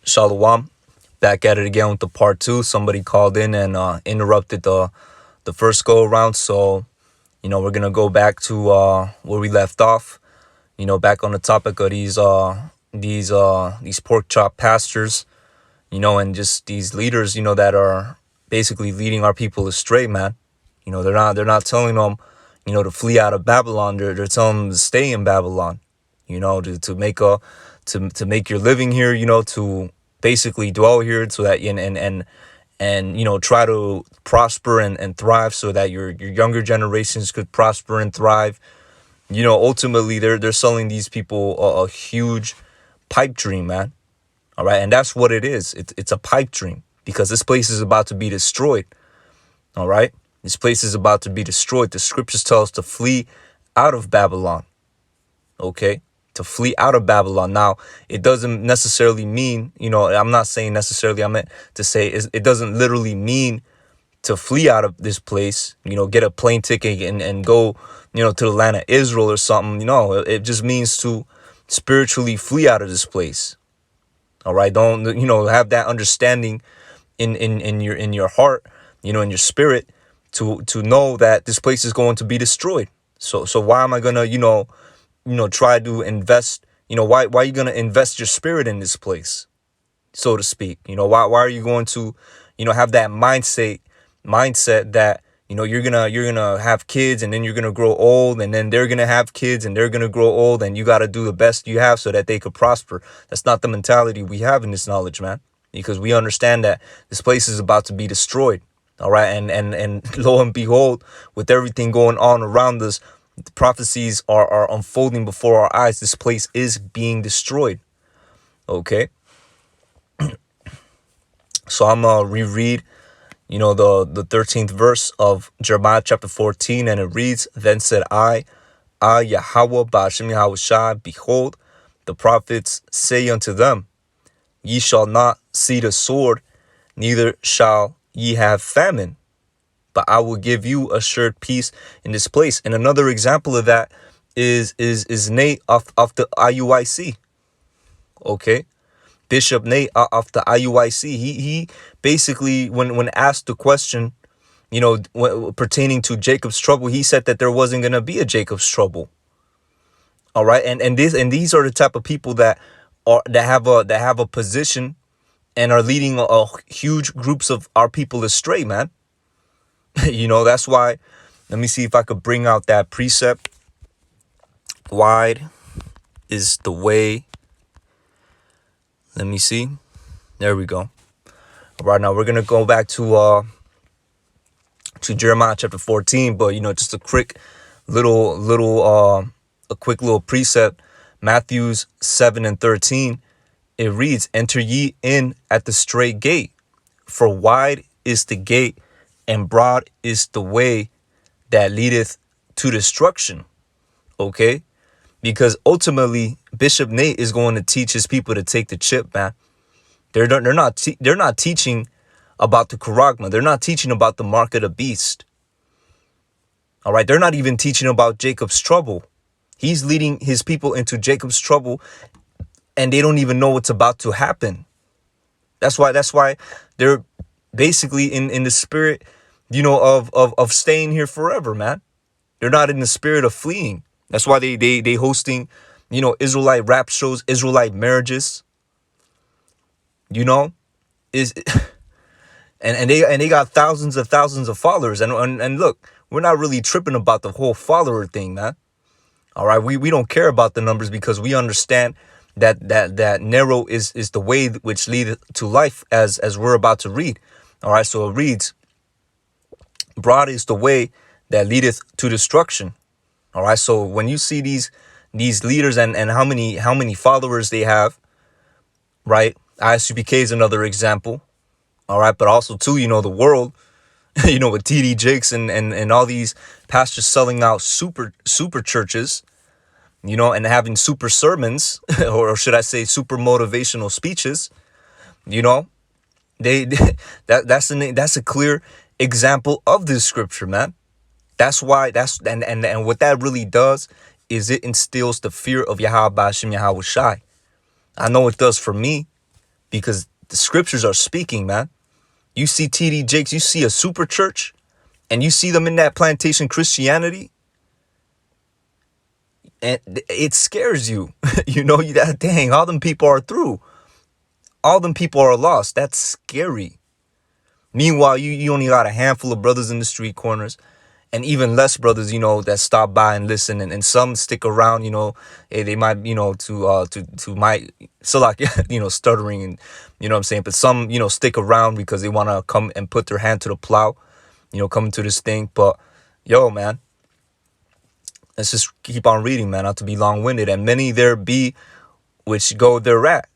Shalom. Back at it again with the part two. Somebody called in and interrupted the first go around. So, we're gonna go back to where we left off. Back on the topic of these pork chop pastors, and just these leaders, that are basically leading our people astray, man. They're not telling them, to flee out of Babylon. They're telling them to stay in Babylon, to make to make your living here, to basically dwell here so that and try to prosper and thrive so that your younger generations could prosper and thrive. Ultimately they're selling these people a huge pipe dream, man. All right, and that's what it is. It's a pipe dream because this place is about to be destroyed. All right, this place is about to be destroyed. The scriptures tell us to flee out of Babylon. Okay, to flee out of Babylon. Now, it doesn't necessarily mean, I'm not saying necessarily, I meant to say it doesn't literally mean to flee out of this place, get a plane ticket and go, to the land of Israel or something. It just means to spiritually flee out of this place. All right, don't, have that understanding in your heart, in your spirit to know that this place is going to be destroyed. So why am I gonna, try to invest, why are you going to invest your spirit in this place, so to speak? Why are you going to, have that mindset that, you're going to have kids and then you're going to grow old and then they're going to have kids and they're going to grow old and you got to do the best you have so that they could prosper. That's not the mentality we have in this knowledge, man, because we understand that this place is about to be destroyed. All right. And lo and behold, with everything going on around us, the prophecies are unfolding before our eyes. This place is being destroyed. Okay. So I'm going to reread, the 13th verse of Jeremiah chapter 14. And it reads, "Then said I, Yahweh, Ba'ashem Yahushai, behold, the prophets say unto them, ye shall not see the sword, neither shall ye have famine. But I will give you assured peace in this place." And another example of that is Nate off the IUIC. Okay, Bishop Nate off the IUIC. He basically, when asked the question, pertaining to Jacob's trouble, he said that there wasn't gonna be a Jacob's trouble. All right, and these are the type of people that have a position and are leading a huge groups of our people astray, man. That's why, let me see if I could bring out that precept. Wide is the way. Let me see. There we go. All right, now we're going to go back to Jeremiah chapter 14, but, just a quick little precept. Matthews 7:13. It reads, "Enter ye in at the straight gate, for wide is the gate, and broad is the way that leadeth to destruction." Okay, because ultimately Bishop Nate is going to teach his people to take the chip, man. They're not teaching about the charagma. They're not teaching about the mark of the beast. All right, they're not even teaching about Jacob's trouble. He's leading his people into Jacob's trouble, and they don't even know what's about to happen. That's why they're basically in the spirit, of staying here forever, man. They're not in the spirit of fleeing. That's why they hosting, Israelite rap shows, Israelite marriages. Is and they got thousands of followers. And look, we're not really tripping about the whole follower thing, man. All right, we don't care about the numbers because we understand that narrow is the way which leadeth to life, as we're about to read. All right, so it reads, broad is the way that leadeth to destruction. All right, so when you see these leaders and how many followers they have, right? ISUPK is another example. All right, but also too, the world, with TD Jakes and all these pastors selling out super churches, and having super sermons, or should I say super motivational speeches, that's a clear example of this scripture, man. That's why and what that really does is it instills the fear of Yahweh Ba'ashem Yahushai. I know it does for me. because the scriptures are speaking, man. You see TD Jakes, you see a super church, and you see them in that plantation Christianity, and it scares you. You know, that dang, all them people are through. All them people are lost. That's scary. Meanwhile, you only got a handful of brothers in the street corners, and even less brothers, you know, that stop by and listen, and some stick around, you know. They might, you know, to my, so like, you know, stuttering, and you know what I'm saying, but some, you know, stick around because they want to come and put their hand to the plow, you know, come into this thing. But yo, man, let's just keep on reading, man, not to be long-winded. And many there be which go thereat,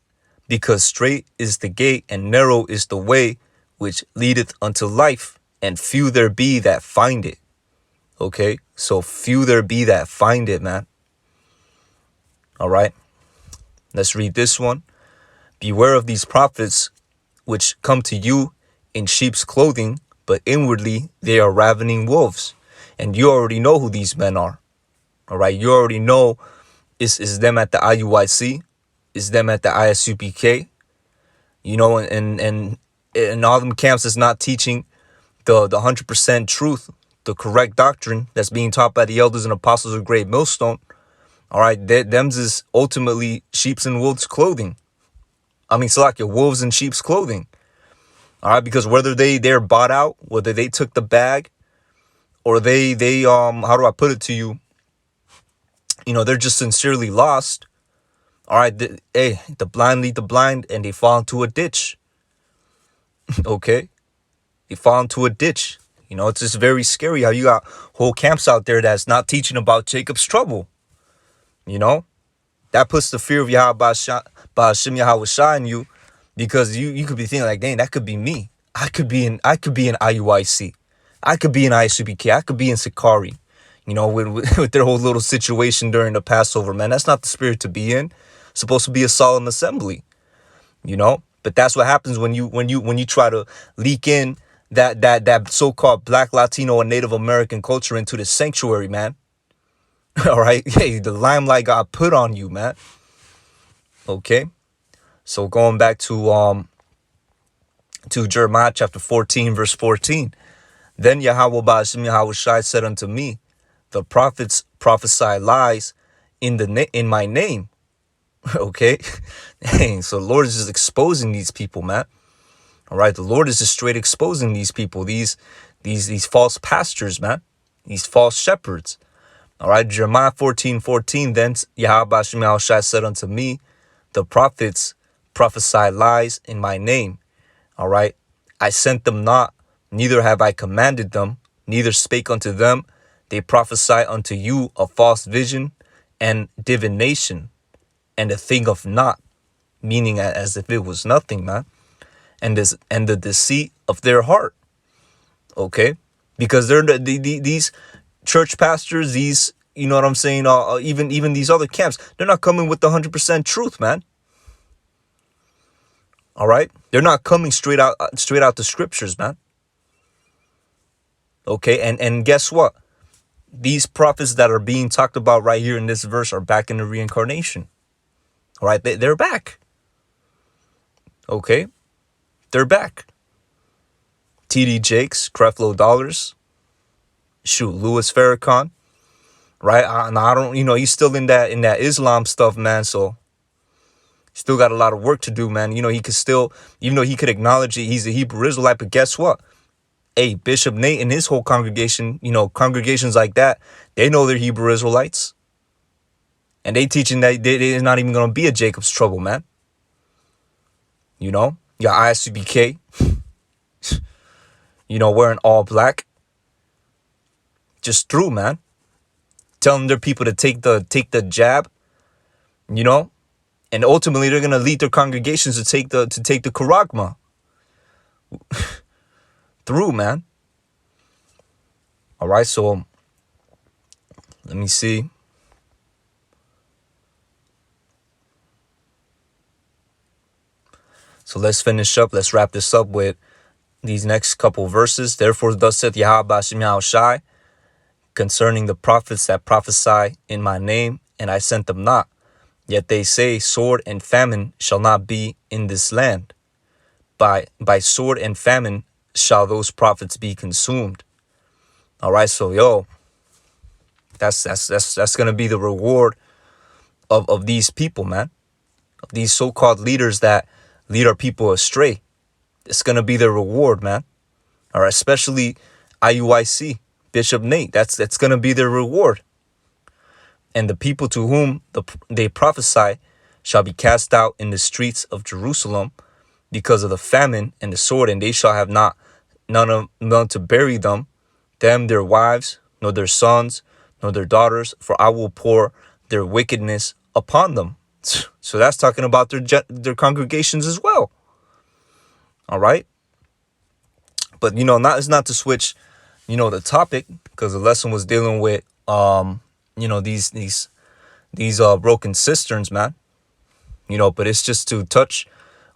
because straight is the gate and narrow is the way which leadeth unto life, and few there be that find it. Okay, so few there be that find it, man. All right, let's read this one. Beware of these prophets which come to you in sheep's clothing, but inwardly they are ravening wolves. And you already know who these men are. All right, you already know is them at the IUIC, is them at the ISUPK, you know, and all them camps is not teaching the 100% truth, the correct doctrine that's being taught by the elders and apostles of Great Millstone. All right, them's is ultimately sheep's and wolves clothing. I mean, Salakia, wolves in sheep's clothing. All right, because whether they're bought out, whether they took the bag, or they how do I put it to you? You know, they're just sincerely lost. All right, the blind lead the blind, and they fall into a ditch. Okay, they fall into a ditch. You know, it's just very scary how you got whole camps out there that's not teaching about Jacob's trouble. You know, that puts the fear of Yahweh Ba'ashim Yahweh in you, because you could be thinking like, dang, that could be me. I could be in IUIC. I could be in ISUBK. I could be in Sakari. You know, with their whole little situation during the Passover, man. That's not the spirit to be in. It's supposed to be a solemn assembly. You know, but that's what happens when you try to leak in that so-called Black, Latino, and Native American culture into the sanctuary, man. All right, hey, the limelight got put on you, man. Okay, so going back to Jeremiah chapter 14, verse 14. Then Yahweh Ba'ashim Yahweh Shai said unto me, the prophets prophesy lies in my name. Okay, dang, so the Lord is just exposing these people, man. All right, the Lord is just straight exposing these people, these false pastors, man, these false shepherds. All right, Jeremiah 14:14. Then Yahweh Ba'ashim Yahweh Shai said unto me, the prophets prophesy lies in my name. All right, I sent them not, neither have I commanded them, neither spake unto them. They prophesy unto you a false vision and divination, and a thing of naught, meaning as if it was nothing, man. And the deceit of their heart. Okay, because they're these church pastors, these, you know what I'm saying, even these other camps, they're not coming with the 100% truth, man. All right, they're not coming straight out the scriptures, man. Okay, and guess what? These prophets that are being talked about right here in this verse are back in the reincarnation. All right, they're back. Okay, they're back. TD Jakes, Creflo Dollars, Louis Farrakhan, right? And I don't, you know, he's still in that Islam stuff, man. So still got a lot of work to do, man. You know, he could still, even though he could acknowledge it, he's a Hebrew Israelite, but guess what? Hey, Bishop Nate and his whole congregation, you know, congregations like that, they know they're Hebrew Israelites. And they teaching that there's not even going to be a Jacob's trouble, man. You know, your ISUBK, you know, wearing all black. Just through, man. Telling their people to take the jab, you know, and ultimately they're gonna lead their congregations to take the charagma. Through, man. All right, so let me see. So let's finish up. Let's wrap this up with these next couple verses. Therefore, thus saith Yahweh Ba'ashim Yahweh Shai, concerning the prophets that prophesy in my name, and I sent them not. Yet they say, sword and famine shall not be in this land. By sword and famine shall those prophets be consumed. All right, so that's gonna be the reward of these people, man. Of these so-called leaders that lead our people astray. It's gonna be their reward, man. All right, especially IUIC, Bishop Nate. That's gonna be their reward. And the people to whom they prophesy shall be cast out in the streets of Jerusalem because of the famine and the sword, and they shall have none to bury them, their wives, nor their sons, nor their daughters, for I will pour their wickedness upon them. So that's talking about their congregations as well. All right. But it's not to switch, the topic, because the lesson was dealing with these broken cisterns, man. But it's just to touch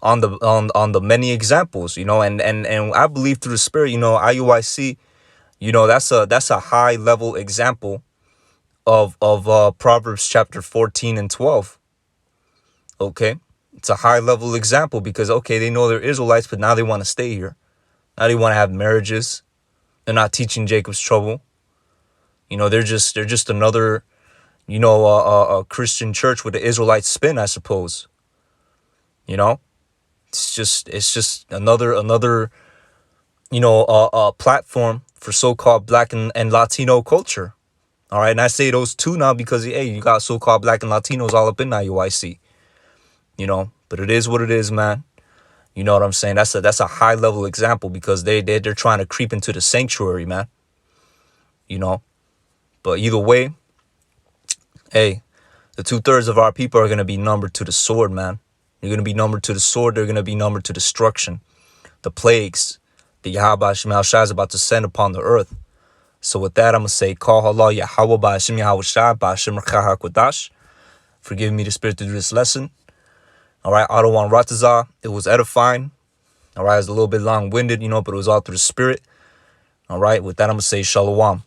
on the many examples, and I believe through the Spirit, IUIC, that's a high level example of Proverbs chapter 14 and 12. Okay, it's a high level example because they know they're Israelites, but now they want to stay here. Now they want to have marriages. They're not teaching Jacob's trouble. They're just another a Christian church with an Israelite spin, I suppose. It's just another platform for so-called Black and Latino culture. All right, and I say those two now because you got so-called Black and Latinos all up in IUIC. But it is what it is, man. You know what I'm saying? That's a high level example because they're trying to creep into the sanctuary, man. But either way, the 2/3 of our people are gonna be numbered to the sword, man. They're gonna be numbered to the sword. They're gonna be numbered to destruction, the plagues that Yahweh Shema Shai is about to send upon the earth. So with that, I'm gonna say, Call Allah Yahweh Ba'Hashem Yahweh Shai Ba'Hashem Rechah HaKodash for giving me the spirit to do this lesson. All right, Adawan Ratazah, it was edifying. All right, it's a little bit long-winded, but it was all through the Spirit. All right, with that, I'm going to say Shalom.